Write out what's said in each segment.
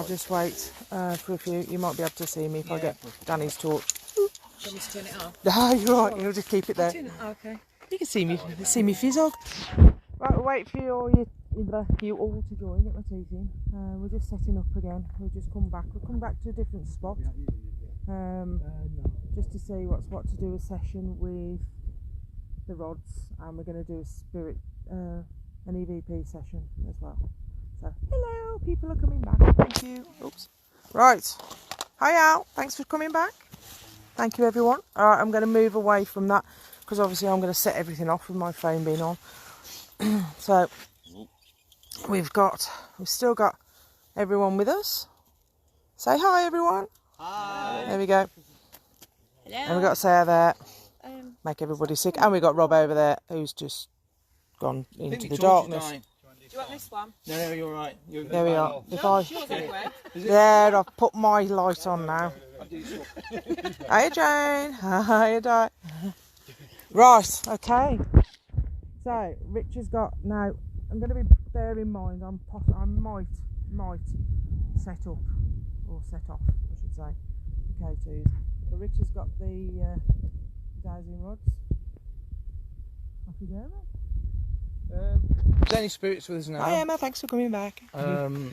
I'll just wait for a few. You might be able to see me if I get Danny's torch. Do you want me to turn it off? No, you're right. You'll just keep it there. Okay. You can see me fizzle. Right, we'll wait for you all to join. Get my teeth in. We're just setting up again. We've just come back. We'll come back to a different spot. Just to see what to do a session with the rods, and we're going to do a spirit, an EVP session as well. So, hello, people are coming back. Thank you. Oops. Right. Hi, Al. Thanks for coming back. Thank you, everyone. All right, I'm going to move away from that because obviously I'm going to set everything off with my phone being on. So, we've still got everyone with us. Say hi, everyone. Hi. There we go. Hello. And we've got Sarah there. Make everybody sick. And we've got Rob over there who's just gone into the darkness. Do you want this one? No, you're right. There we are. Anyway. There, I've put my light on now. Hi, Jane. Hi, Di. Right, okay. So, Rich has got now. I'm going to be bear in mind. I might set up or set off, I should say, the K2s. So Rich has got the dowsing rods. Off you go, Rob. Is there any spirits with us now? Hi Emma, thanks for coming back.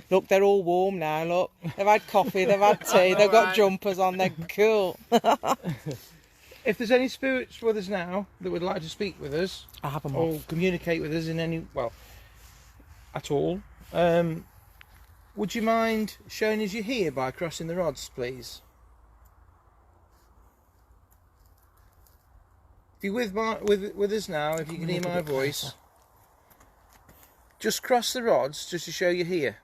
Look, they're all warm now, look. They've had coffee, they've had tea, they've got jumpers on, they're cool. If there's any spirits with us now that would like to speak with us, I have them or off. communicate with us in any, at all, would you mind showing us you're here by crossing the rods, please? If you're with us now, if you can hear my voice, just cross the rods just to show you're here.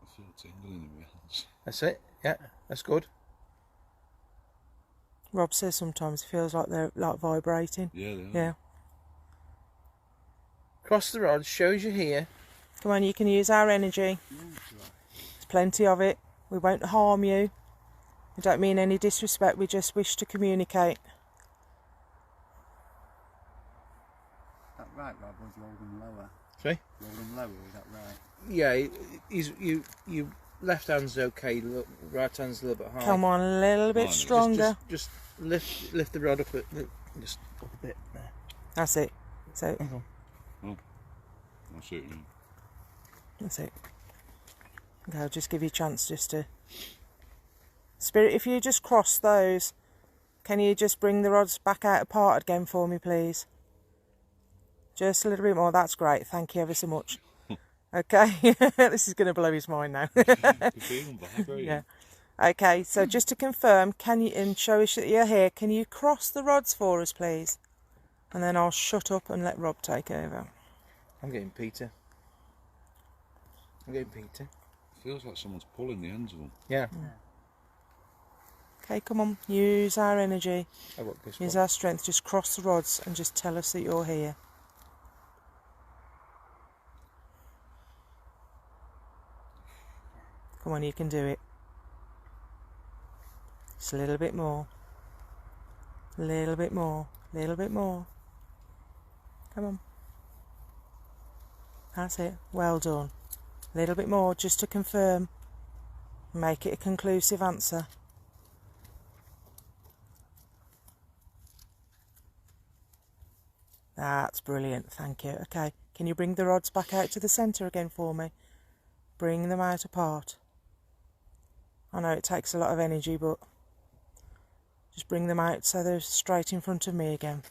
I feel tingling in my hands. That's it. Yeah, that's good. Rob says sometimes it feels like they're like vibrating. Yeah, they are. Yeah. Cross the rods, shows you're here. Come on, you can use our energy. There's plenty of it. We won't harm you. We don't mean any disrespect, we just wish to communicate. Is that right, Rob? Or do you hold them lower? Sorry? You hold them lower, is that right? Yeah, your left hand's okay, right hand's a little bit high. Come on, a little bit stronger. Just lift the rod up just up a bit there. That's it. So That's it, yeah. that's it. Okay, I'll just give you a chance just to... Spirit, if you just cross those, can you just bring the rods back out apart again for me, please? Just a little bit more. That's great. Thank you ever so much. Okay, this is going to blow his mind now. Yeah. Okay, so just to confirm, can you, and show us that you're here, can you cross the rods for us, please? And then I'll shut up and let Rob take over. I'm getting Peter. Feels like someone's pulling the ends of them. Yeah. Okay, come on, use our energy, I got this use one. our strength, just cross the rods and just tell us that you're here. Come on, you can do it. Just a little bit more. A little bit more. A little bit more. Come on. That's it. Well done. A little bit more just to confirm. Make it a conclusive answer. That's brilliant. Thank you. Okay. Can you bring the rods back out to the centre again for me? Bring them out apart. I know it takes a lot of energy, but just bring them out so they're straight in front of me again.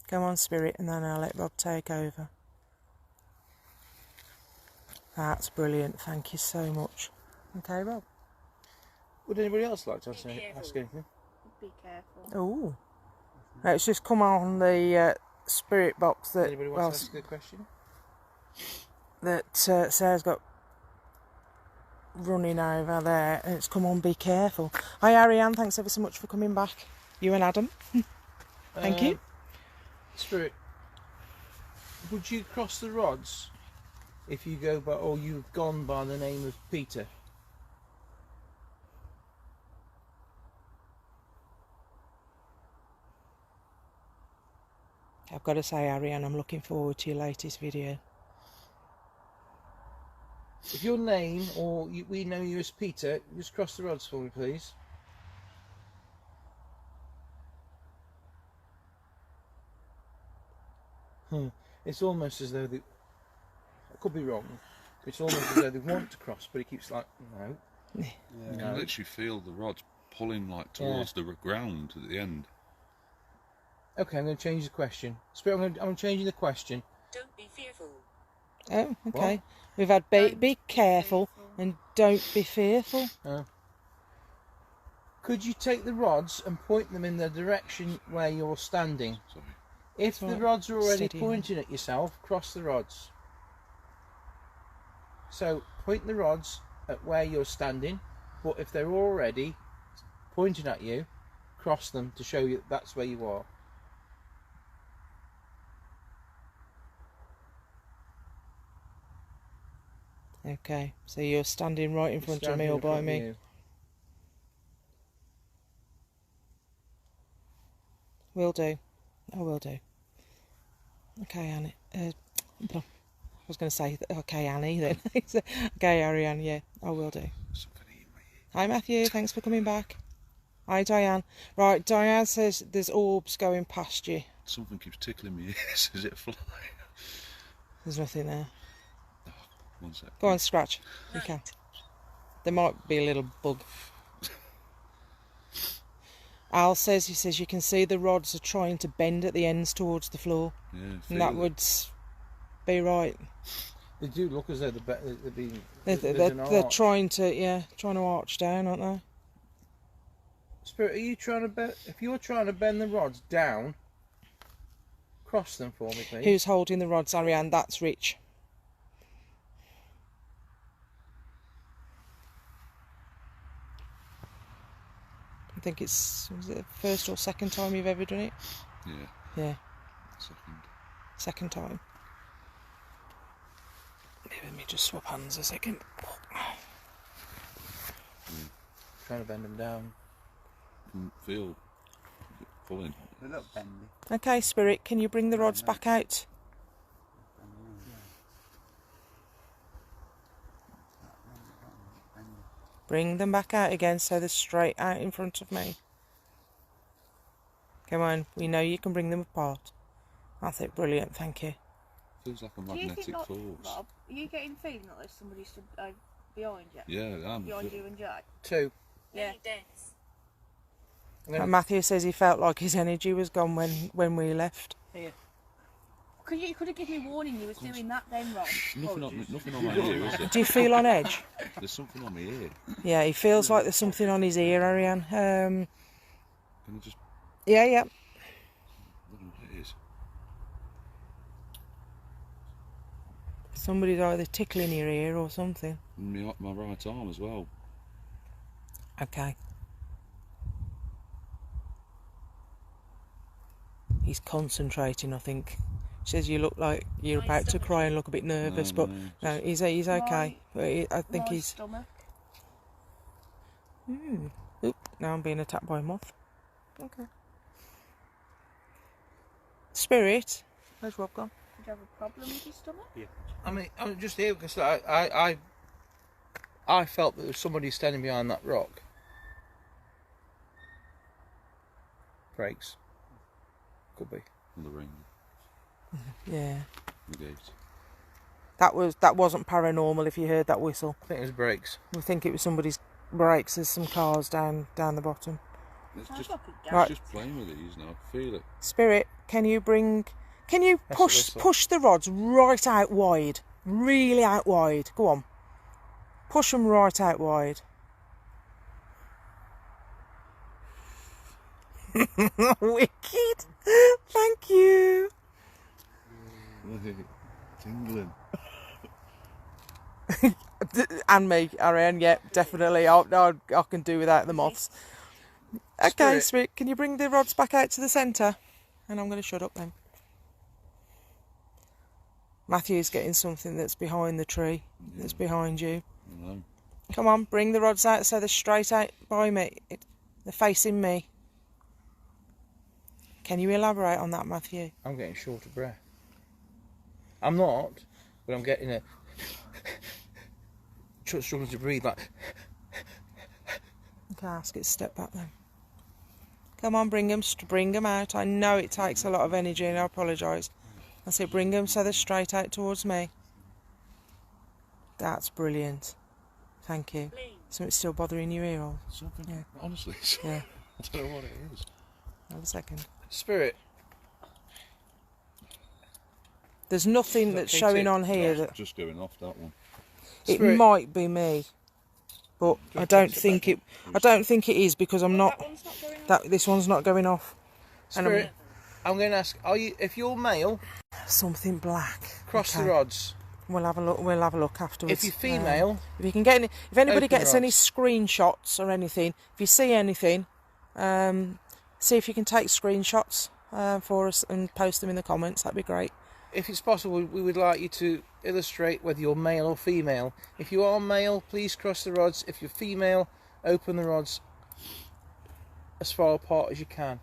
Come on, Spirit, and then I'll let Rob take over. That's brilliant. Thank you so much. Okay, Rob. Would anybody else like to ask anything? Be careful. Oh, let's just come on the spirit box that Anybody want to ask a question? that Sarah's got running over there, and it's come on. Be careful. Hi, Ariane. Thanks ever so much for coming back. You and Adam. Thank you. Spirit, would you cross the rods if you go by, or you've gone by the name of Peter? I've got to say, Ariane, I'm looking forward to your latest video. If your name or we know you as Peter, just cross the rods for me, please. It's almost as though they... I could be wrong. It's almost as though they want to cross, but he keeps like, no. You can literally feel the rods pulling like towards the ground at the end. Okay, I'm going to change the question. Spirit, I'm changing the question. Don't be fearful. Oh, okay. What? We've had be careful and don't be fearful. Oh. Could you take the rods and point them in the direction where you're standing? Sorry. If That's the right. rods are already Steady pointing at yourself, cross the rods. So point the rods at where you're standing, but if they're already pointing at you, cross them to show you that's where you are. Okay, so you're standing right in front of me Standing or in by front of me? you. Will do. I will do. Okay, Annie. I was going to say, okay, Annie, then. Okay, Ariane, yeah, I will do. Something in my ear. Hi, Matthew. Thanks for coming back. Hi, Diane. Right, Diane says there's orbs going past you. Something keeps tickling my ears. Is it a fly? There's nothing there. 1 sec. Go on, scratch. You can. There might be a little bug. Al says, he says you can see the rods are trying to bend at the ends towards the floor. Yeah, And that feel it. would be right. They do look as though they're being. They're trying to, trying to arch down, aren't they? Spirit, are you trying to bend? If you're trying to bend the rods down, cross them for me, please. Who's holding the rods, Ariane? That's Rich. I think was it the first or second time you've ever done it? Yeah, Yeah, second. second time. Let me just swap hands a second. Trying to bend them down. Can feel it pulling. They look bendy. Okay, Spirit, can you bring the rods back out? Bring them back out again so they're straight out in front of me. Come on, we know you can bring them apart. That's it, brilliant, thank you. Feels like a Do you magnetic think not, force. Rob, are you getting the feeling that there's somebody stood behind you? Yeah, Behind you and Jack? 2. Yeah. Dense. Matthew says he felt like his energy was gone when we left. You could have given me warning you was doing that then, Rob. Nothing on my ear, is there? Do you feel on edge? There's something on my ear. Yeah, he feels like there's something on his ear, Ariane. Can I just... Yeah. I don't know what it is. Somebody's either tickling your ear or something. My right arm as well. Okay. He's concentrating, I think. Says you look like you're about to cry and look a bit nervous, but no, he's okay. But I think My he's. stomach. Oop! Now I'm being attacked by a moth. Okay. Spirit, where's Rob gone? Did you have a problem with your stomach? I mean, I'm just here because I felt that there was somebody standing behind that rock. Brakes. Could be. On the ring. Yeah. The gate. That wasn't paranormal. If you heard that whistle, I think it was brakes. we think it was somebody's brakes. There's some cars down the bottom. It's Sounds just, like a gas. Right. just playing with these now. I feel it. Spirit, can you That's the whistle. push the rods right out wide, really out wide? Go on, push them right out wide. Wicked, thank you. Tingling. And me, Ariane, yeah, definitely. I can do without the moths. Okay, Spirit, can you bring the rods back out to the centre? And I'm going to shut up then. Matthew's getting something that's behind the tree, that's behind you. I know. Come on, bring the rods out so they're straight out by me. They're facing me. Can you elaborate on that, Matthew? I'm getting short of breath. I'm not, but I'm getting a struggling to breathe. Like, Okay, ask it to step back then. Come on, bring them out. I know it takes a lot of energy, and I apologise. I say bring them so they're straight out towards me. That's brilliant. Thank you. Something's still bothering your ear, or Something. Yeah. Honestly, yeah. I don't know what it is. Have a second. Spirit. There's nothing that's showing on here that Just going off that one. it Spirit. might be me, but I don't think it. I don't think it is because I'm not. That one's not going on. That this one's not going off. And Spirit. I'm going to ask: are you? If you're male, something black. cross Okay. the rods. We'll have a look. We'll have a look afterwards. If you're female, if you can get any, if anybody open gets any rods. screenshots or anything, if you see anything, see if you can take screenshots for us and post them in the comments. That'd be great. if it's possible, we would like you to illustrate whether you're male or female. If you are male, please cross the rods. If you're female, open the rods as far apart as you can.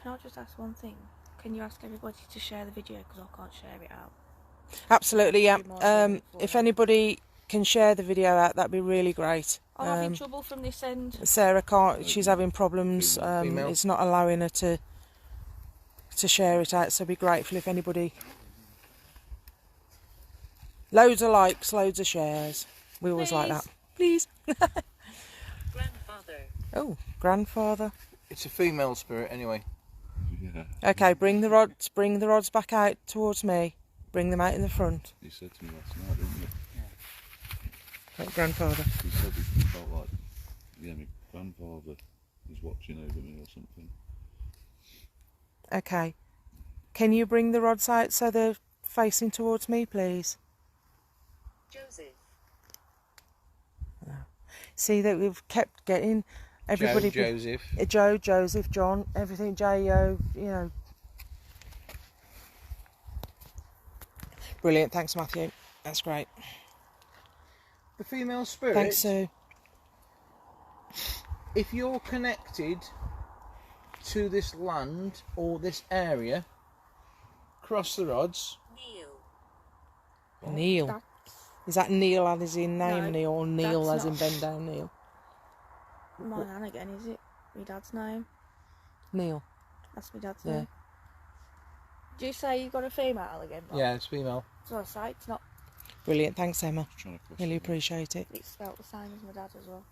Can I just ask one thing? Can you ask everybody to share the video because I can't share it out? Absolutely, yeah. Be more helpful for If you. anybody can share the video out, that'd be really great. I'm having trouble from this end. Sarah can't. She's having problems. Female. It's not allowing her to share it out. So it'd be grateful if anybody. Loads of likes, loads of shares. We always like that. Please. Grandfather. Oh, grandfather. It's a female spirit anyway. Yeah. Okay, bring the rods. Bring the rods back out towards me. Bring them out in the front. You said to me last night, didn't you? Like grandfather. You said it felt like, yeah, my grandfather is watching over me or something. Okay. Can you bring the rods out so they're facing towards me, please? Joseph. See that we've kept getting everybody. Joseph. Joe, Joseph, John, everything. J-O. You know. Brilliant. Thanks, Matthew. That's great. The female spirit. Thanks, Sue. If you're connected to this land or this area, cross the rods. Neil. Neil. That's Is that Neil as in name, No, Neil, or Neil that's as in not. bend down Neil? my nan again, is it? My dad's name. Neil. That's my dad's Yeah. name. Do you say you got a female again, Bob? Yeah, it's female. So I say it's not. Brilliant. Thanks, Emma. Trying to cross Really the- appreciate it. It's spelled the same as my dad as well.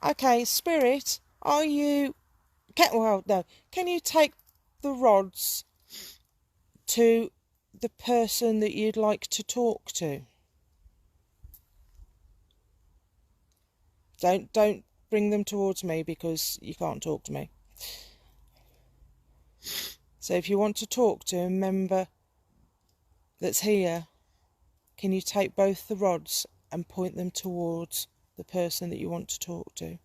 Okay, Spirit, are you... Can you take the rods to the person that you'd like to talk to? Don't bring them towards me because you can't talk to me. So if you want to talk to a member that's here, can you take both the rods and point them towards the person that you want to talk to?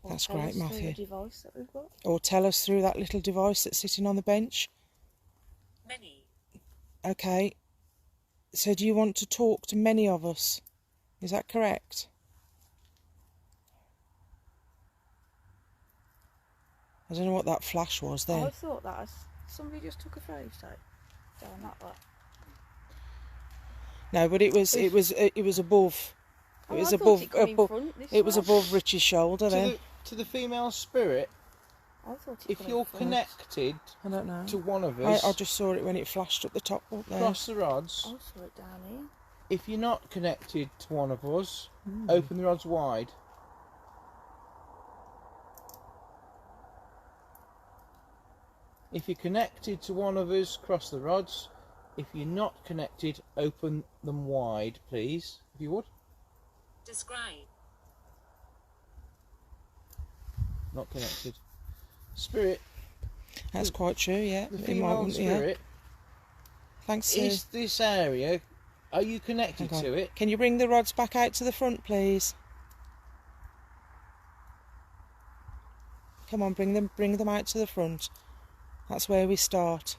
Or That's tell great, us through Matthew. the device that we've got. Or tell us through that little device that's sitting on the bench. Many. Okay. So do you want to talk to many of us? Is that correct? I don't know what that flash was then. I thought that somebody just took a photo down that way. No, but it was above. Oh, It was I thought above. it come in above front this it was way. above Richie's shoulder then. To the female spirit, I thought it if come in you're front. connected I don't know. to one of us, I just saw it when it flashed up the top up there. cross the rods. I saw it down here. If you're not connected to one of us, open the rods wide. If you're connected to one of us, cross the rods. If you're not connected, open them wide, please, if you would. Describe. Not connected. Spirit, That's quite true, yeah. the It might- female yeah. spirit, Thanks, Sue. is this area, are you connected Hang on. to it? Can you bring the rods back out to the front, please? Come on, bring them out to the front. That's where we start.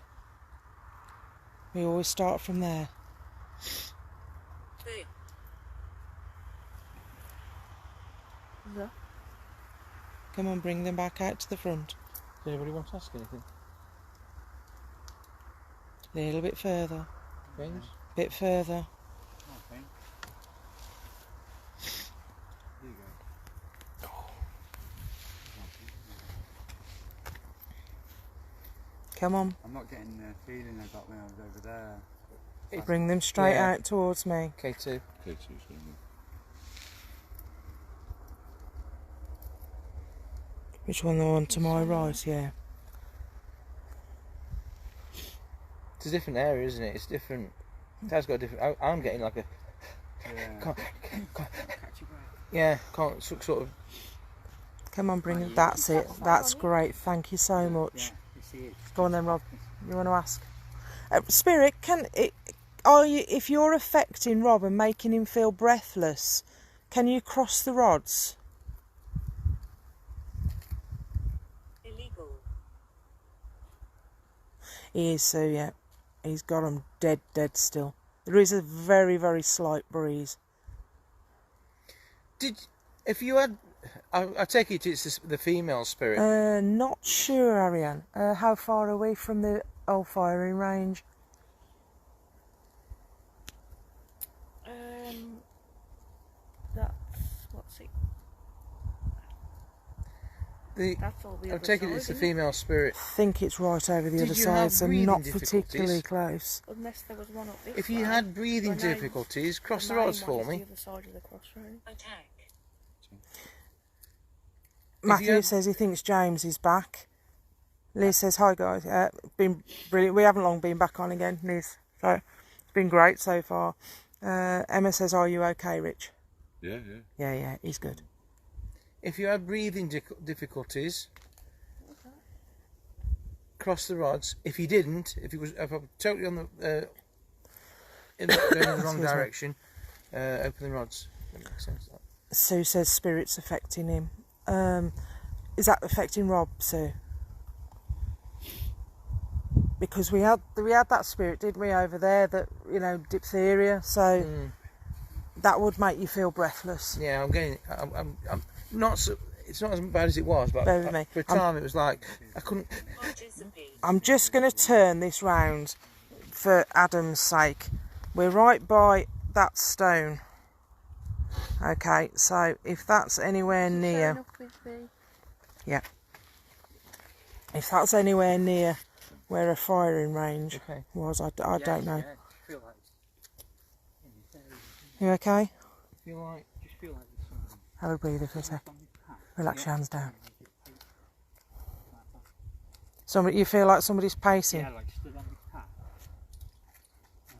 We always start from there. Boom. further. Come on, bring them back out to the front. Does anybody want to ask anything? A little bit further. James? Bit further. Okay. There you go. Come on, I'm not getting the feeling I got when I was over there. bring them straight Yeah. out towards me. K2. K2's going to Which one? The one to my right, yeah. It's a different area, isn't it? It's different. It has got a different. I'm getting like a. Yeah. Can't, Catch your breath. yeah, can't sort of. Come on, bring them. That's it. That's great. Thank you so Yeah, much. you see it. Go on then, Rob. You want to ask? Spirit, are you? If you're affecting Rob and making him feel breathless, can you cross the rods? Illegal. He is, so yeah. He's got him dead still. There is a very, very slight breeze. If you had, I take it it's the female spirit. Not sure, Ariane. How far are we from the old firing range? That's what's it? That's all the I other take it side, it's the isn't it? female spirit. I think it's right over the Did other you side, have so breathing not difficulties? particularly close. Unless there was one up this If you side. had breathing I know difficulties, cross the main rods one for is me. The other side of the crossroad. Attack. Matthew had- says he thinks James is back. Liz says, hi guys. Been brilliant. We haven't long been back on again, Liz. So it's been great so far. Emma says, are you okay, Rich? Yeah, yeah. Yeah, he's good. If you had breathing difficulties, cross the rods. If you didn't, if I'm totally on the going in the wrong Excuse me. direction, open the rods. That makes sense. That. Sue says spirit's affecting him. Is that affecting Rob, Sue? Because we had that spirit, didn't we, over there, that, you know, diphtheria, so that would make you feel breathless. Yeah, I'm not so. It's not as bad as it was, but Bear with me. for a time it was like I couldn't. Participate. I'm just going to turn this round for Adam's sake. We're right by that stone. Okay, so if that's anywhere Showing near, up with the... if that's anywhere near where a firing range Okay. was, I don't know. Yeah, just feel like in this area. You okay? Feel like Just feel like there's something Have a breather for a sec. on this path. Relax your hands down. Make it like that. You feel like somebody's pacing. Yeah, like stood on this path.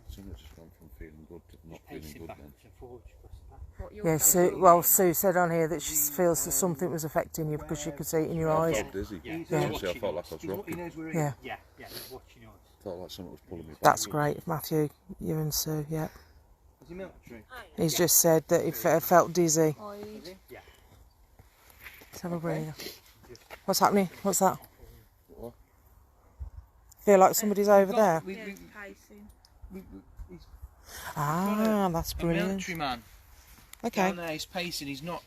So much has gone from feeling good to not feeling Pacing good then. backwards and forwards across the path. Yeah, Sue said on here that she feels that something was affecting you because she could see it in your I eyes. felt dizzy. Yeah, Honestly, I felt like I was rocking. Yeah. Yeah, he's watching us. Felt like someone was pulling me back. That's great, Matthew, you and Sue, yeah. Is he military? Hi. He's just said that he felt dizzy. Hide. Yeah. Let's have a breather. What's happening? What's that? What? Feel like somebody's over there? Yeah, it's pacing. He's Ah, that's a brilliant. military man. Okay. Down there, he's pacing. He's not.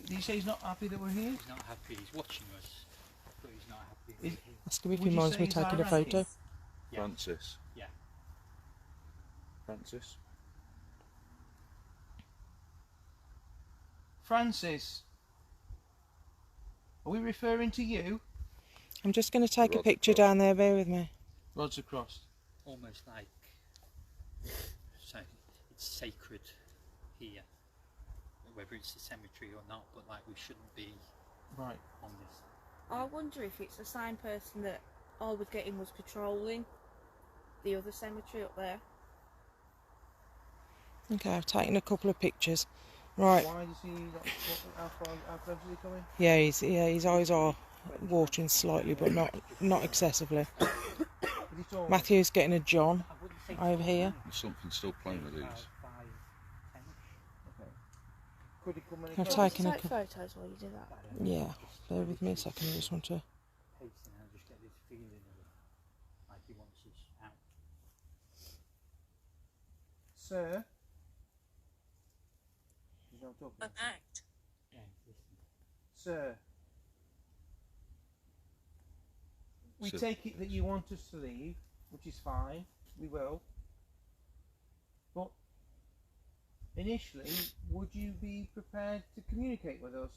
Did you say he's not happy that we're here? He's not happy. He's watching us, but he's not happy. Is- Ask him if Would he you minds say me he's taking a alright? photo. Yeah. Francis. Yeah. Francis. Francis. Are we referring to you? I'm just going to take a Rods picture across. down there, bear with me. Rods across. Almost like so it's sacred here, whether it's the cemetery or not. But like we shouldn't be Right. on this. I wonder if it's the same person that I was getting was patrolling the other cemetery up there. Okay, I've taken a couple of pictures. Right, Why does he not? How close is he coming? yeah, his eyes are watering slightly, but not excessively. Is he tall? Matthew's getting a John I wouldn't say over here. There's something still playing with these. Could he come any I've closer? taken a Take cou- photos while you do that. Yeah, bear with me a second, I just want to... Pacing, I just get this feeling of like he wants us out. Sir. He's not talking. Attacked. Yeah, listen. Sir, we So- take it that you want us to leave, which is fine. We will. But initially, would you be prepared to communicate with us?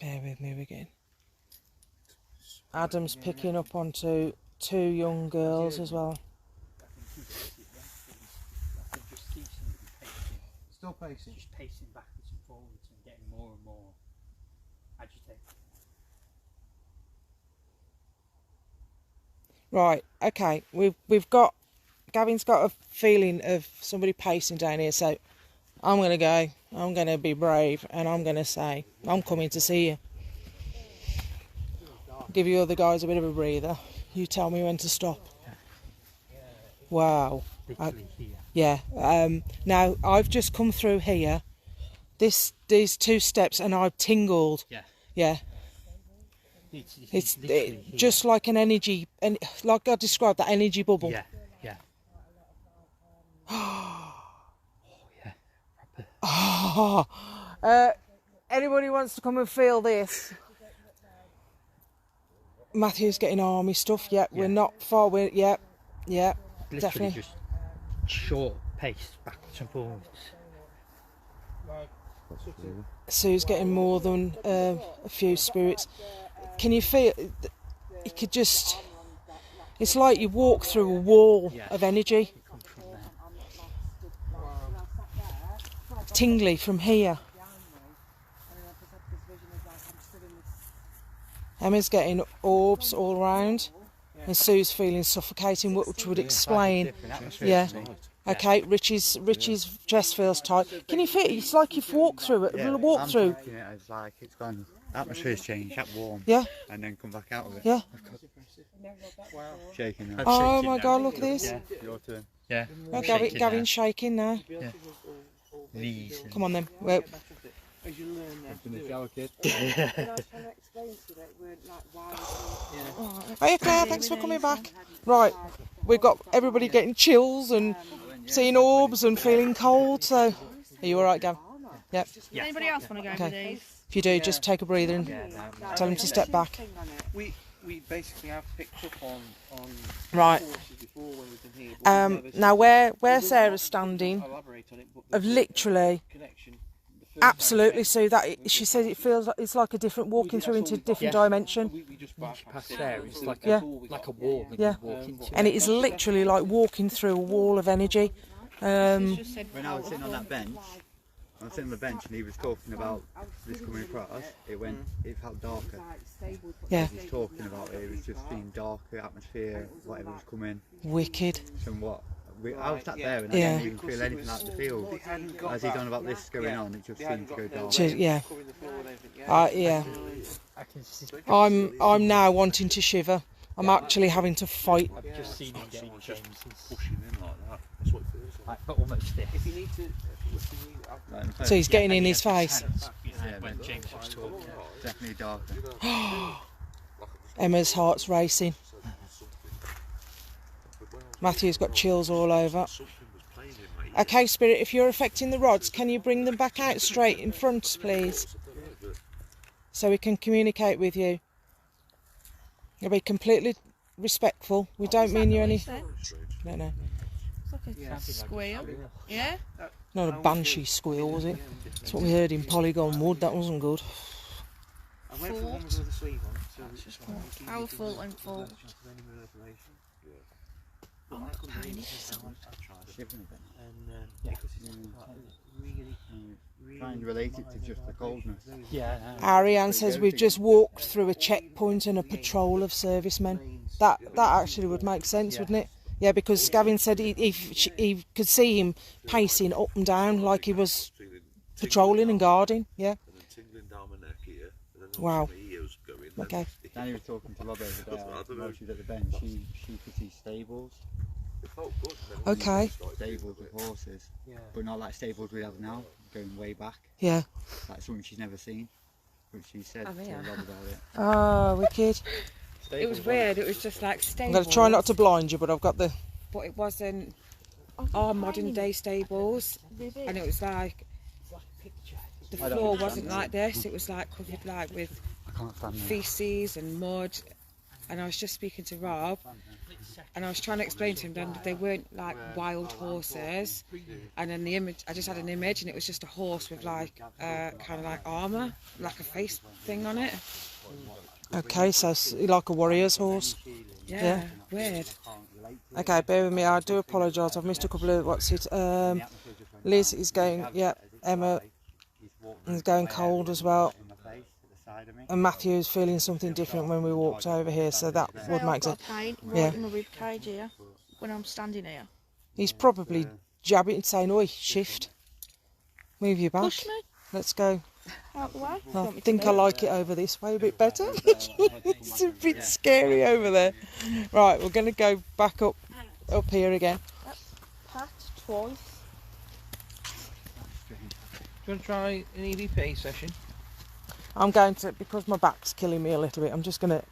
Bear with me again. Adam's picking up onto 2 young girls as well. I can just see somebody pacing, Still pacing. just pacing backwards and forwards and getting more and more agitated. Right, okay. We've got Gavin's got a feeling of somebody pacing down here, so I'm gonna go. I'm gonna be brave and I'm gonna say, I'm coming to see you. Give you other guys a bit of a breather. You tell me when to stop. Wow. Literally here. Yeah. Now I've just come through here. These 2 steps and I've tingled. Yeah. Yeah. It's literally here. just like an energy, and like I described, that energy bubble. Yeah, yeah. Yeah. Oh, anybody wants to come and feel this? Matthew's getting army stuff. Yeah, we're not far. Yeah, Literally definitely. just short pace backwards and forwards. Sue's getting more than a few spirits. Can you feel? You could just. It's like you walk through a wall Yeah. of energy. It comes from there. Tingly from here. Emma's getting orbs all around, and Sue's feeling suffocating, which would explain. Yeah. Okay, Richie's chest feels tight. Can you feel? It's like you've walked through it. Walked through. It's like it's gone. Atmosphere's changed, that warm. Yeah. And then come back out of it. Yeah. Shaking now. Oh my God! Look at this. Yeah, your turn. Yeah. Oh, Shaking Gavin's shaking now. Knees. Come on then. Well, As you learn now to In the do it. shower, kid. Hiya Claire, thanks for coming back. Right, we've got everybody getting chills and seeing orbs and feeling cold. So, are you all right, Gav? Yep. Yeah. Anybody else want to go Okay. with these? If you do, just take a breather and tell them to step back. We basically have picked up on Right. forces before when we've been here. but we've never Now where Sarah's standing, elaborate on it, but I've the literally, connection. the first time absolutely, Sue. That she says it feels like it's like a different walking through into a different dimension. we just Past there, it's like Yeah. like a wall that Yeah. you walk into. And it is literally like walking through a wall of energy. Just said When I was sitting on that bench, I was sitting on the bench and he was talking about this coming across. It felt darker. Yeah, He was talking about it. It was just being darker atmosphere, whatever was coming. wicked. Somewhat. I was sat there and Yeah. I didn't even feel anything like the field. As he's on about this going on, it just seemed to go dark. Yeah, covering the floor and everything, yeah. yeah. I can see, I'm now wanting to shiver. I'm actually having to fight. I've just seen him getting James's, Pushing in like that. That's what it feels like. like, but almost this. If you need to, So he's getting in his face. When James was talking. Definitely darker. Emma's heart's racing. Matthew's got chills all over. Okay, Spirit, if you're affecting the rods, can you bring them back out straight in front, please? So we can communicate with you. You'll be completely respectful. We don't mean you any... No, no. It's like a squeal. Yeah? Not a banshee squeal, was it? That's what we heard in Polygon Wood. That wasn't good. I went for one with the sleeve on, so it's just like Powerful and full. Oh, tiny. Shivering a bit. And because it's really, Try and relate it to just the coldness. Yeah, no. Ariane says we've just walked through a checkpoint and a patrol of servicemen. That actually would make sense, wouldn't it? Yeah, because Gavin said he could see him pacing up and down like he was patrolling and guarding. Yeah. And then tingling down my neck here. And then Wow. my ears going. Okay. Danny was talking to Rob over there. While she was at the bench, she could see stables. It felt good. And then Okay. Stables with horses. But not like stables we have now, going way back. Yeah. Like something she's never seen. Which she said Oh, to yeah. Rob about it. Oh, wicked. It was weird. It was just like I'm stables. going to try not to blind you, but I've got the... But it wasn't our modern day stables, and it was like the floor wasn't like this. It was like covered like with I can't stand it. feces and mud. And I was just speaking to Rob, and I was trying to explain to him that they weren't like wild horses. And then the image, I just had an image, and it was just a horse with like kind of like armour, like a face thing on it. Okay, so like a warrior's horse. Yeah, weird. Okay, bear with me. I do apologise. I've missed a couple of what's it. Liz is going. Yeah, Emma is going cold as well. And Matthew is feeling something different when we walked over here, so that would make sense. Pain Yeah. right in my rib cage here when I'm standing here. He's probably jabbing and saying, "Oi, shift, move your back. Push me Let's go." out the way. I think I like it over this way a bit better. It's a bit scary over there. Right, we're going to go back up here again. Pat twice. Do you want to try an EVP session? I'm going to, because my back's killing me a little bit, I'm just going to,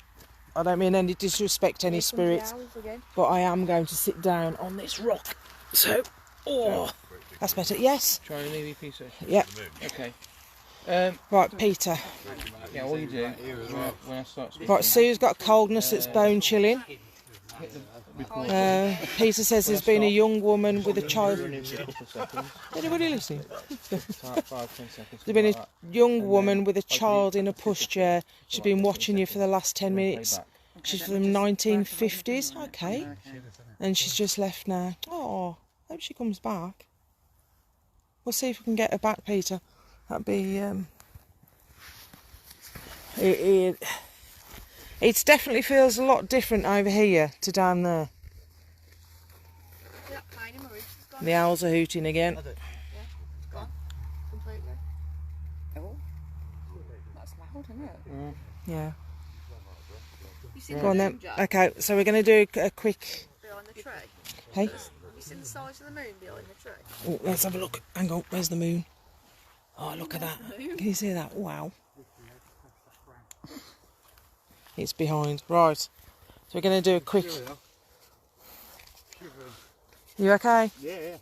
I don't mean any disrespect, any Here comes the spirits, owls again. but I am going to sit down on this rock. So, oh, that's better. Yes. Try an EVP session. Yeah. Okay. Right, Peter. Yeah, all you do when I start speaking. Right, Sue's got coldness that's bone chilling. Peter says there's been a young woman with a child. Anybody listening? About 5-10 seconds. There's been a young woman with a child in a pushchair. She's been watching you for the last 10 minutes. She's from the 1950s. Okay. And she's just left now. Oh, hope she comes back. We'll see if we can get her back, Peter. That'd be... It definitely feels a lot different over here to down there. That pain in my ribs is gone. The owls are hooting again. It's gone completely. Oh, that's loud, isn't it? Yeah. You seen Go on the then. moon, Jack, Okay, so we're going to do a quick... behind the tree? Hey? Have you seen the size of the moon behind the tree? Oh, let's have a look. Hang on, where's the moon? Oh, look at that. Can you see that? Wow. It's behind. Right. So we're going to do a quick... You okay? Yeah, yeah.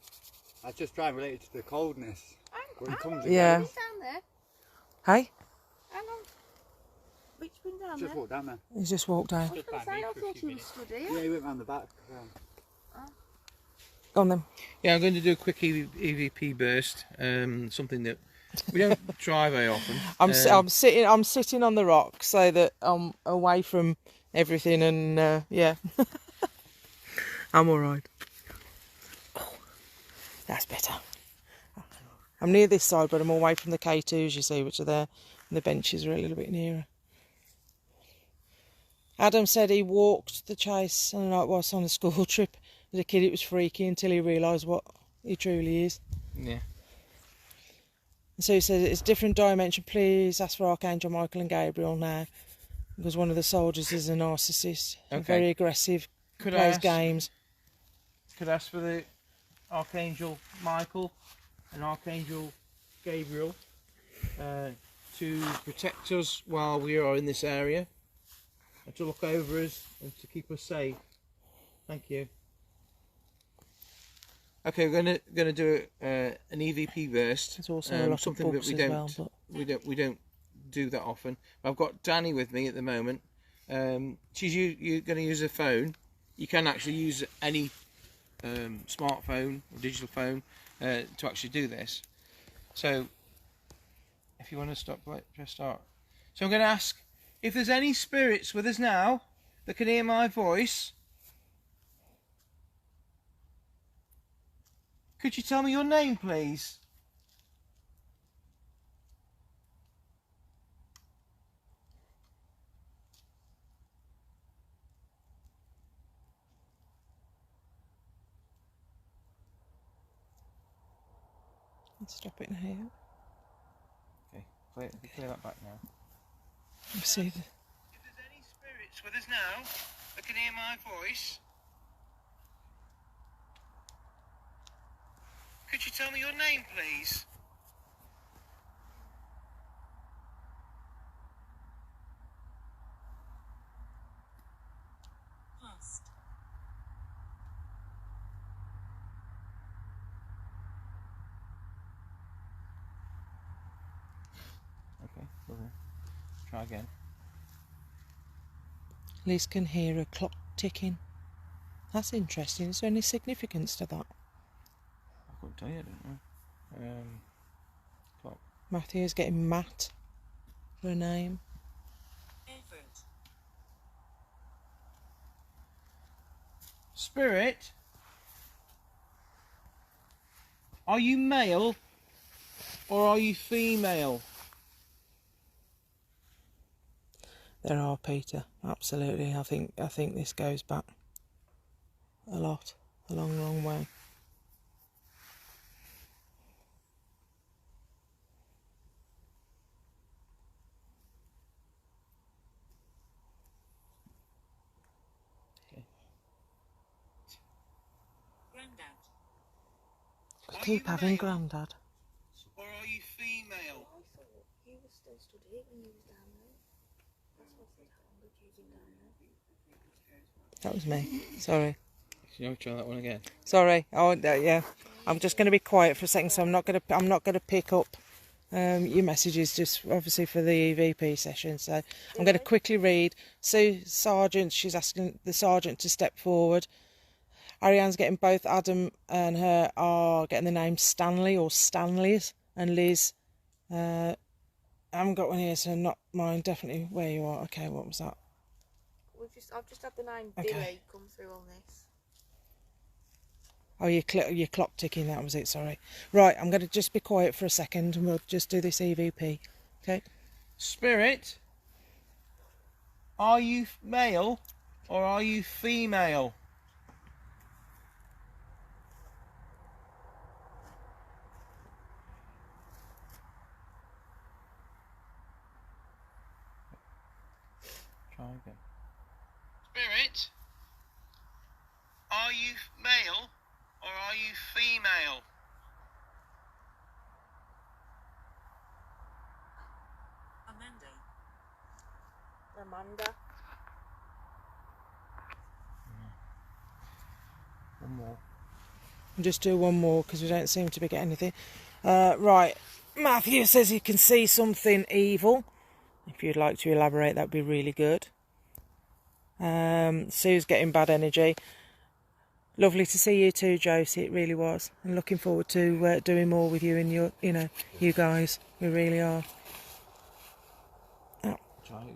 I was just trying to relate it to the coldness. When it comes Yeah. He's down there. Hey? Hang on. Which been down Just there? walk down there. He's just walked down. I was going to say, I thought he was stood here. Yeah, he went round the back. Go on then. Yeah, I'm going to do a quick EVP burst. Something that we don't try very often. I'm sitting on the rock so that I'm away from everything, and yeah. I'm all right. Oh, that's better. I'm near this side, but I'm away from the K2s, you see, which are there, and the benches are a little bit nearer. Adam said he walked the chase on a night whilst on a school trip. As a kid, it was freaky until he realised what he truly is. Yeah. So he said it's a different dimension. Please ask for Archangel Michael and Gabriel now, because one of the soldiers is a narcissist, Okay. very aggressive, plays games. Could I ask for the Archangel Michael and Archangel Gabriel to protect us while we are in this area, and to look over us and to keep us safe. Thank you. Okay, we're gonna do an EVP burst. There's also a lot of something that bugs we as don't well, but we don't do that often. I've got Danny with me at the moment. You're going to use a phone. You can actually use any smartphone or digital phone to actually do this. So if you want to stop, press start. So I'm going to ask if there's any spirits with us now that can hear my voice. Could you tell me your name, please? let's stop it here. Okay, clear that back now. Let's see. If there's any spirits with us now that can hear my voice, could you tell me your name, please? Past. Try again. Liz can hear a clock ticking. That's interesting. Is there any significance to that? I couldn't tell you, I don't know. Clock. Matthew's getting Matt for a name. Effort. Spirit, are you male or are you female? There are, Peter. Absolutely. I think this goes back a lot, a long, long way. Grandad. I keep having Grandad. Or are you female? I thought he was still stood here when you was down there. That's what I said, how long have you been down there? That was me. Sorry. Shall we try that one again? Sorry. Oh, yeah. I'm just going to be quiet for a second, so I'm not going to pick up your messages, just obviously for the EVP session. So I'm going to quickly read. Sue Sargent, she's asking the sergeant to step forward. Ariane's getting both Adam and her are getting the name Stanley or Stanleys, and Liz, I haven't got one here, so not mine. Definitely where you are. Okay, what was that? I've just had the name Okay. Billy come through on this. Oh, your clock ticking, that was it, sorry. Right, I'm going to just be quiet for a second and we'll just do this EVP. Okay? Spirit, are you male or are you female? Try again. Spirit, are you male or are you female? Amanda. One more. I'll just do one more because we don't seem to be getting anything. Right, Matthew says he can see something evil. If you'd like to elaborate, that'd be really good. Sue's getting bad energy. Lovely to see you too, Josie. It really was. I'm looking forward to doing more with you and you guys. We really are. Oh, Try it.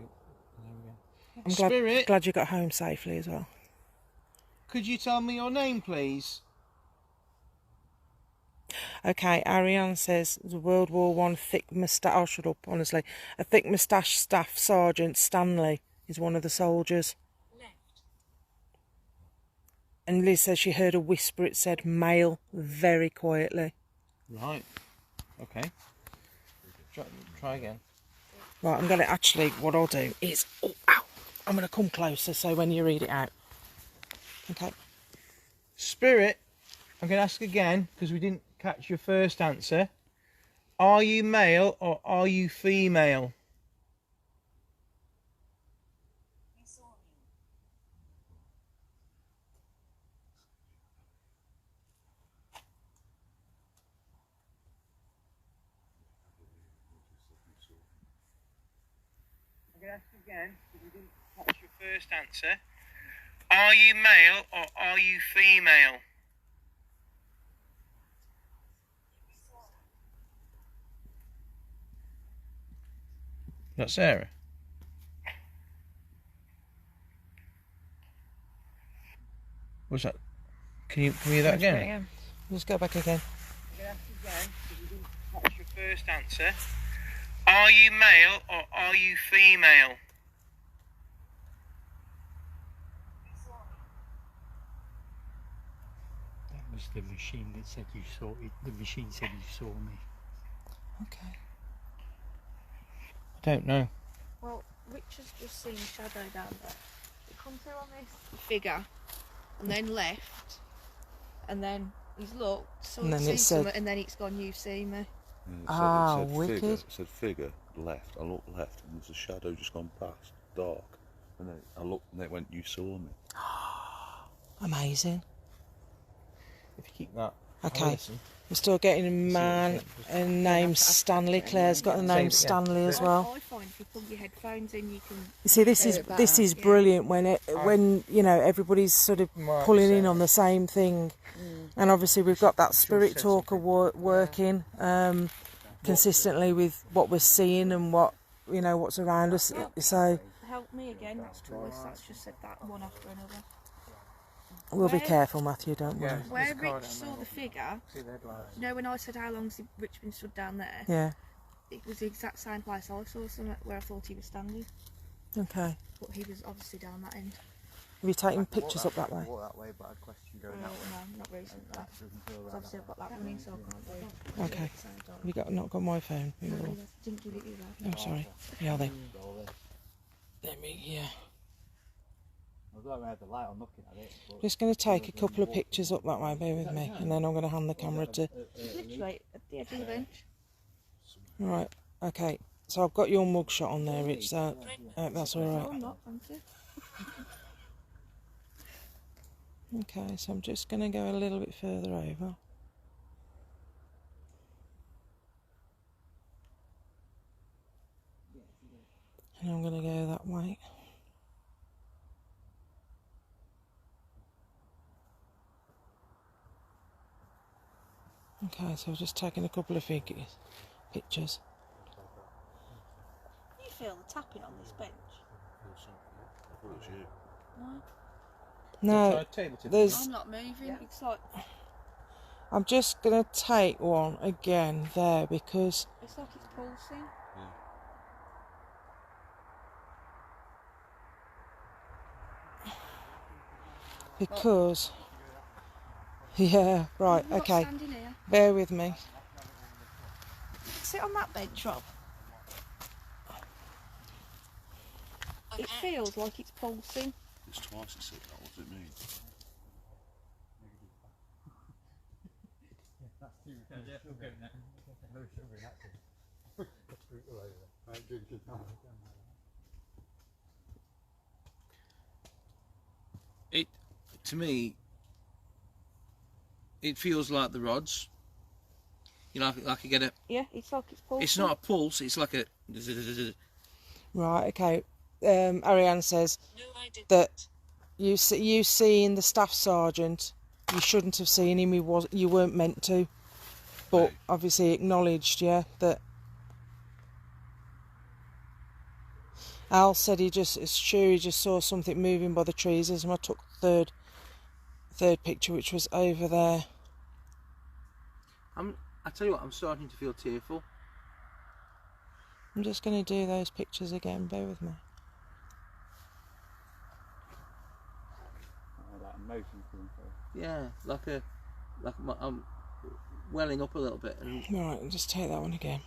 I'm Spirit, glad you got home safely as well. could you tell me your name, please? Okay, Ariane says the World War One thick moustache. Oh, shut up, honestly. A thick moustache staff sergeant Stanley is one of the soldiers. Left. And Liz says she heard a whisper. It said male very quietly. Right. Okay. Try again. Right, I'm going to actually, what I'll do is, oh, ow, I'm going to come closer so when you read it out. Okay. Spirit, I'm going to ask again because we didn't catch your first answer. Are you male or are you female? You saw me. I'm going to ask again because we didn't catch your first answer. Are you male or are you female? That's Sarah. What's that? Can you hear that again? Let's go back again. I'm going to ask again because we didn't catch your first answer. Are you male or are you female? That was the machine that said you saw it. The machine said you saw me. Okay. I don't know. Well, Richard's just seen a shadow down there. It come through on this figure, and then left, and then he's looked, so And then seen it said- something, and then it's gone, you see me. Ah, it said wicked. Figure, it said figure, left. I looked left and there's a shadow just gone past, dark. And then I looked and it went, you saw me. Amazing. If you keep that. Okay. I'll listen. We're still getting a man named Stanley. Claire's got the name Same, yeah. Stanley as well. I find fine. If you plug your headphones in, you can. You see, this Hear is it this better. is brilliant when you know everybody's sort of Might be pulling in so. on the same thing, and obviously we've got that spirit talker working consistently with what we're seeing and what you know what's around us. So Help me again. That's twice. That's just said that one after another. we'll be Where- careful, Matthew. Don't worry. Yeah. Where There's a car Rich down saw there. the figure, See the headlights. you know, when I said how long's Rich been stood down there, Yeah. it was the exact same place I saw something where I thought he was standing, Okay. but he was obviously down that end. Have you taken pictures up that way? Walk that way, but I had a question going No, that way. not recently. That doesn't feel right. Obviously I've got that running, so I can't do it. Okay. At the same time. Have you got not got my phone? No, he didn't give it you though. I'm sorry. Yeah, then. Let me. Yeah. I was like, I had the light on looking at it. But Just going to take a couple of pictures up that way. Bear with me, and then I'm going to hand the camera to. It's literally at the edge of the bench. Right. Okay. So I've got your mugshot on there, Rich. So that's all Oh, right. I'm not, thank you. Okay. So I'm just going to go a little bit further over. And I'm going to go that way. Okay, so I've just taken a couple of pictures. You feel the tapping on this bench? I thought it was you. No, No, Try table tipping. there's. I'm not moving. It's like I'm just going to take one again there because it's pulsing. because yeah, right, I'm not okay. standing here. Bear with me. Sit on that bench, Rob. It feels like it's pulsing. It's twice as sick. What does it mean? It, to me, it feels like the rods. You know, like you get a. Yeah, it's like it's pulsing. It's not a pulse. It's like a. Right, okay. Ariane says No, I didn't. that you seeing the staff sergeant, you shouldn't have seen him. You weren't meant to, but Right. obviously acknowledged, yeah, that. Al said it's true. He just saw something moving by the trees. As I took the third picture, which was over there. I tell you what, I'm starting to feel tearful. I'm just going to do those pictures again. Bear with me. that emotion coming through. Yeah, I'm welling up a little bit. And Right, I'll just take that one again.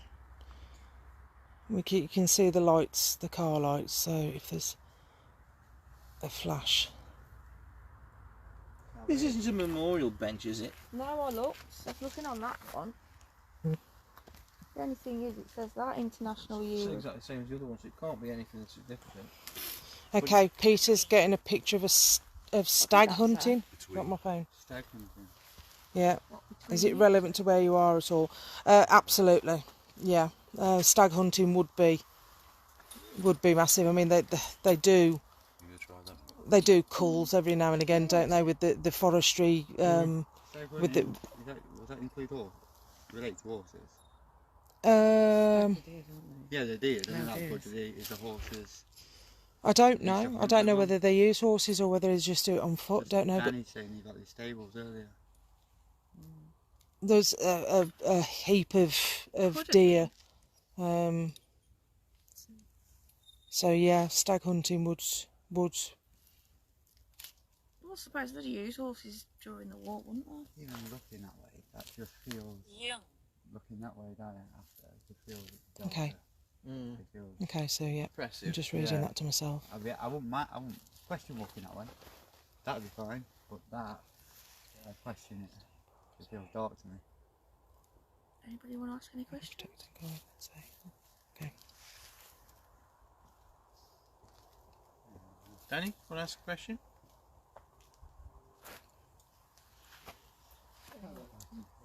You can see the lights, the car lights, so if there's a flash. this isn't a memorial bench, is it? No, I looked. I was looking on that one. The only thing is, it says that International It's Year. exactly the same as the other one, so it can't be anything significant. Okay, Peter's getting a picture of of stag that's hunting. Between. Got my phone. Stag hunting. Yeah. Is it relevant to where you are at all? Absolutely. Yeah. Stag hunting would be massive. I mean, they do You gonna try that? they do calls every now and again, don't they? With the forestry. Stag With the- hunting, does that include horse? Relate to horses? Yeah, they do. And then that's what is the horses. I don't know. I don't know whether they use horses or whether they just do it on foot. Don't know. But Danny saying he got these stables earlier. there's a heap of deer. So yeah, stag hunting would. I suppose they'd use horses during the war, wouldn't they? Even looking that way, that just feels. Young. Looking that way down it after, it just feels. Okay. Mm. It feels. Okay, so yeah, Impressive. I'm just reading Yeah. that to myself. I wouldn't question walking that way. That'd be fine, but that, I question it. It feels dark to me. Anybody want to ask any questions? Okay. Danny, want to ask a question?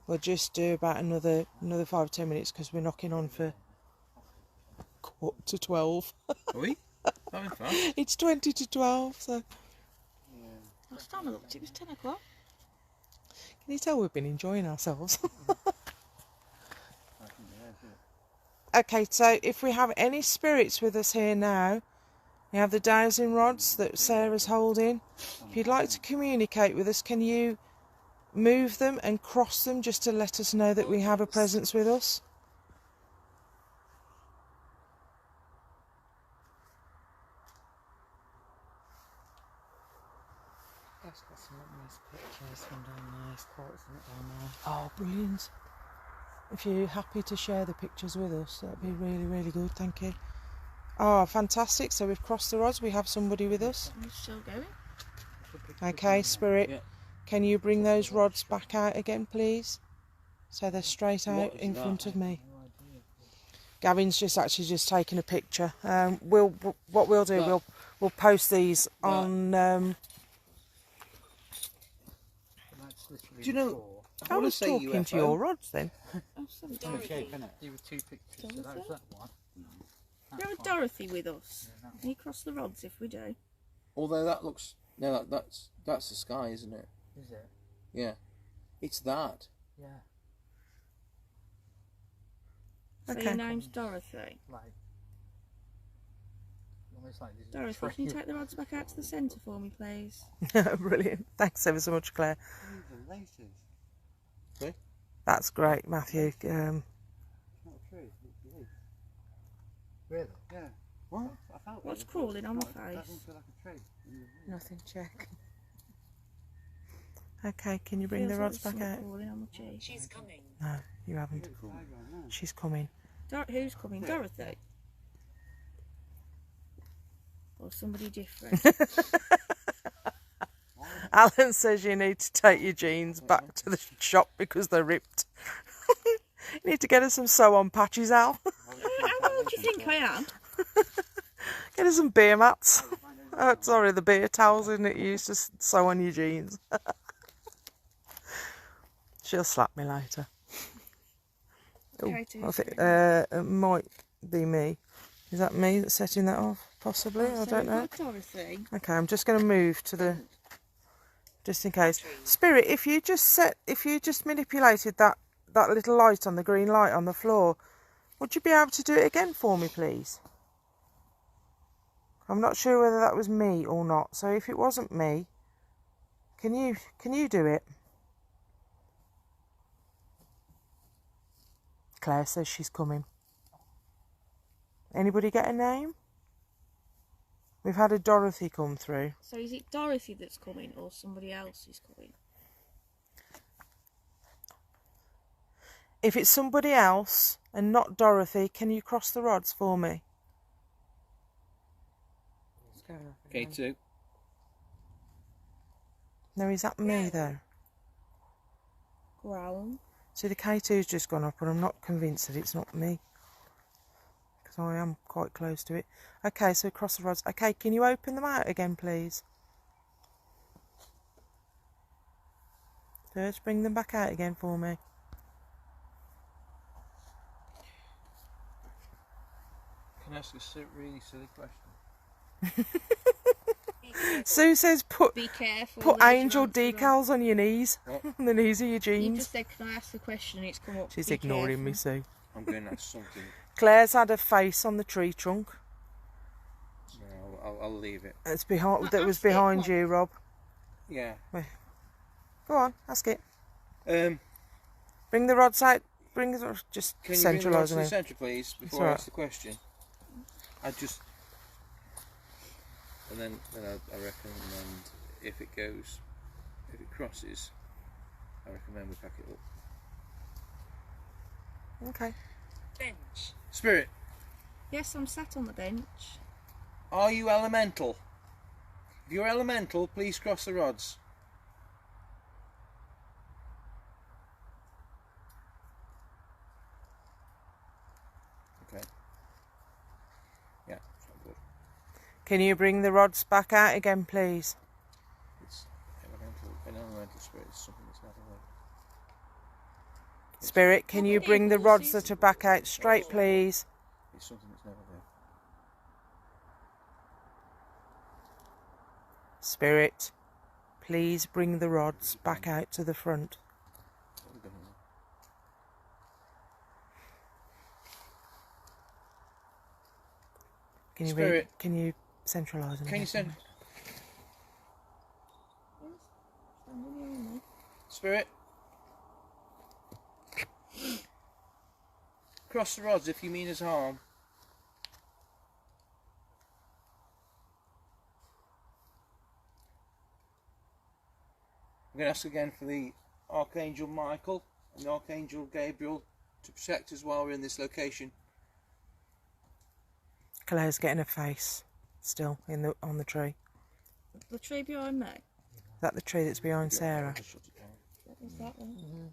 We'll just do about another 5 or 10 minutes because we're knocking on for to 12. Are we? Having fun? It's 20 to 12, so Last time I looked, it was 10 o'clock. can you tell we've been enjoying ourselves? Okay, so if we have any spirits with us here now, we have the dowsing rods that Sarah's holding. If you'd like to communicate with us, can you move them and cross them just to let us know that we have a presence with us? That's got some nice pictures from down there. It's quite, isn't it, down there? Oh, brilliant. If you're happy to share the pictures with us, that'd be really, really good. Thank you. Oh, fantastic. So we've crossed the rods. We have somebody with us. We're still going. Okay, Spirit, Yeah. can you bring those rods back out again, please? So they're straight out What is in that? front of me. Gavin's just taken a picture. What we'll do, we'll post these on. That's literally Do you know? before. I wanna was say talking to UFO. your rods then. Oh, sorry, It's a Dorothy. shape, innit? There were two pictures, so that was that one. You have Dorothy with us. Can you cross the rods if we do? Although that looks no, that's the sky, isn't it? Is it? Yeah, it's that. Yeah. So Okay. your name's Dorothy. Like. Almost like this. Dorothy, can you take the rods back out to the centre for me, please? Brilliant. Thanks ever so much, Claire. The laces. That's great, Matthew. It's not a tree, it's a leaf. Really? Yeah. What? I felt What's it. crawling on my That face? doesn't feel like a tree. Nothing, check. Okay, can you bring Feels the like rods there's back something out? crawling on my cheek. She's coming. No, you haven't. She's coming. Who's coming? Dorothy? Or somebody different? Alan says you need to take your jeans back to the shop because they're ripped. You need to get her some sew-on patches, Al. How old do you think I am? Get her some beer mats. Oh, sorry, the beer towels, isn't it? You used to sew on your jeans. She'll slap me later. Oh, Katie, I think it might be me. Is that me that's setting that off? Possibly, I So don't we've know. got Dorothy. Okay, I'm just going to move to the, just in case. Spirit, if you just manipulated that little light on the green light on the floor, would you be able to do it again for me, please? I'm not sure whether that was me or not. So if it wasn't me, can you do it? Claire says she's coming. Anybody get a name? We've had a Dorothy come through. So is it Dorothy that's coming or somebody else is coming? If it's somebody else and not Dorothy, can you cross the rods for me? It's going off again. K2. No, is that me though? Ground. See, the K2's just gone up and I'm not convinced that it's not me. Because I am quite close to it. Okay, so cross the rods. Okay, can you open them out again, please? First, bring them back out again for me. Can I ask a really silly question? Sue says put Be careful. put leave your angel answer on. decals on your knees. What? On the knees of your You jeans. just said, can I ask the question? It's come up. She's Be ignoring me, careful. Sue. I'm going to ask something. Claire's had a face on the tree trunk. No, I'll leave it. It's behind. Well, That was ask it, behind what? you, Rob. Yeah. Go on, ask it. Um, Bring the rods out. Bring the just can you bring the rods centralise to them the in. centre, please, before alright. I ask the question? I just... And then I recommend if it crosses, I recommend we pack it up. Okay. Bench. Spirit, Yes, I'm sat on the bench. are you elemental? If you're elemental, please cross the rods. Okay. Yeah, it's not good. Can you bring the rods back out again, please? It's an elemental spirit is something that's never there. Spirit, can you bring the rods that are back out straight, please? It's something that's never there. Spirit, please bring the rods back out to the front. Spirit. Can you centralise them? Can you send Spirit? Cross the rods if you mean us harm. I'm going to ask again for the Archangel Michael and the Archangel Gabriel to protect us while we're in this location. Claire's getting a face still on the tree. The tree behind me. Is that the tree that's behind Sarah? What was that one?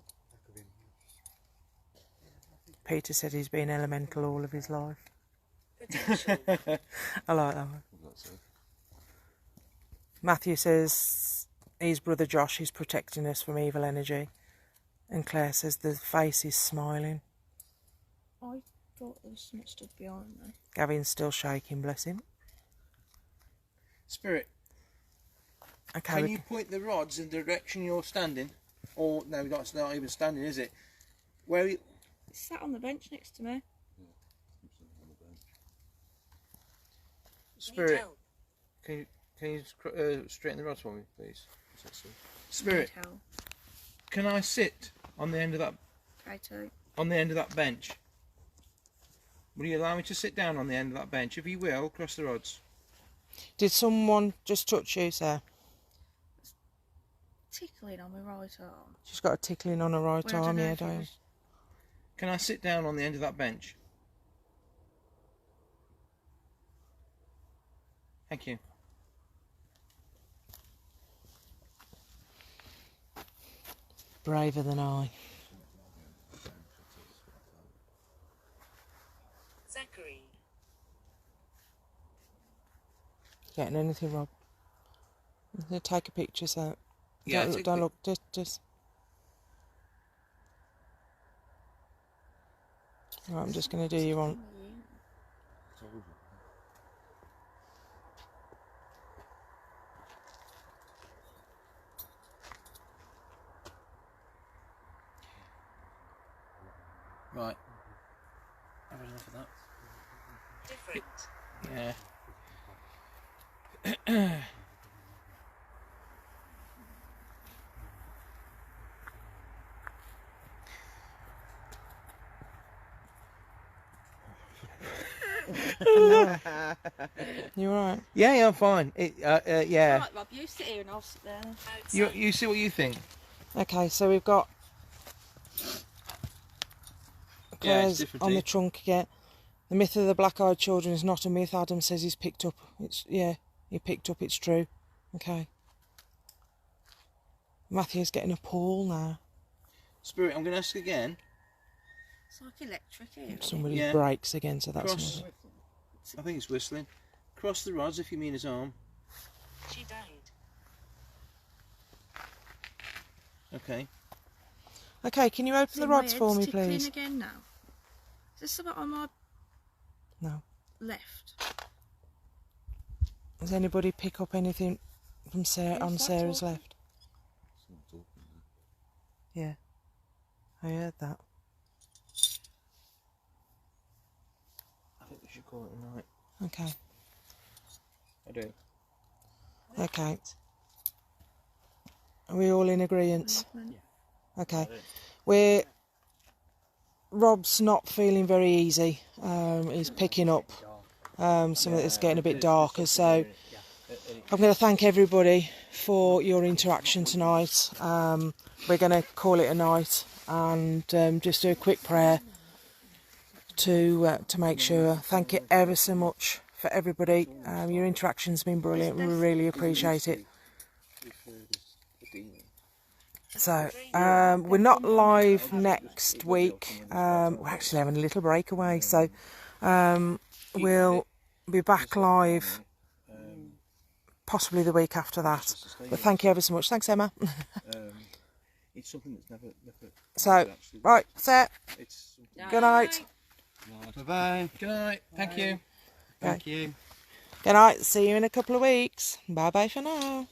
Peter said he's been elemental all of his life. Potential. I like that one. Matthew says his brother Josh is protecting us from evil energy. And Claire says the face is smiling. I thought there was something stood behind me. Gavin's still shaking, bless him. Spirit, Okay, can you point the rods in the direction you're standing? Or, no, that's not even standing, is it? Where you... It's sat on the bench next to me. Spirit, Need help. can you straighten the rods for me, please? Spirit, Need help. can I sit on the end of that Kato. bench? Will you allow me to sit down on the end of that bench? If you will, cross the rods. did someone just touch you, sir? Tickling on my right arm. She's got a tickling on her right Well, I don't arm, know yeah, if it don't you? was- Can I sit down on the end of that bench? Thank you. Braver than I. Zachary. Getting anything, Rob? I'm gonna take a picture, so Yeah, don't look. Just. Right, I'm just going to do you on. Right. I've had enough of that. Different. Yeah. You alright? Yeah, I'm fine. Yeah. Right, Rob, you sit here and I'll sit there. You see what you think? Okay, so we've got Yeah, it's Claire's different on the teeth. trunk again. The myth of the black-eyed children is not a myth. Adam says he's picked up. He picked up. It's true. Okay. Matthew's getting a pull now. Spirit, I'm going to ask again. It's like electric here. Somebody Yeah. breaks again, so that's Cross. not it. I think it's whistling. Cross the rods if you mean his arm. She died. Okay. Okay, can you open See, the my rods for head's me, tickling please? again now. Is there something on my No. left? Does anybody pick up anything from Sarah Is on that Sarah's talking? left? Yeah, I heard that. I think we should call it a night. Okay. I do. Okay. Are we all in agreement? Movement. Okay. Rob's not feeling very easy. He's picking up some of it's getting a bit darker. So I'm going to thank everybody for your interaction tonight. We're going to call it a night and just do a quick prayer to make sure. Thank you ever so much for everybody. Your interaction's been brilliant. We really appreciate it. So, we're not live next week. We're actually having a little breakaway, so we'll be back live possibly the week after that. But thank you ever so much. Thanks, Emma. It's something that's never So, right, set. It's Good night. Bye bye. Good night. Thank you. Thank you. Good night. See you in a couple of weeks. Bye bye for now.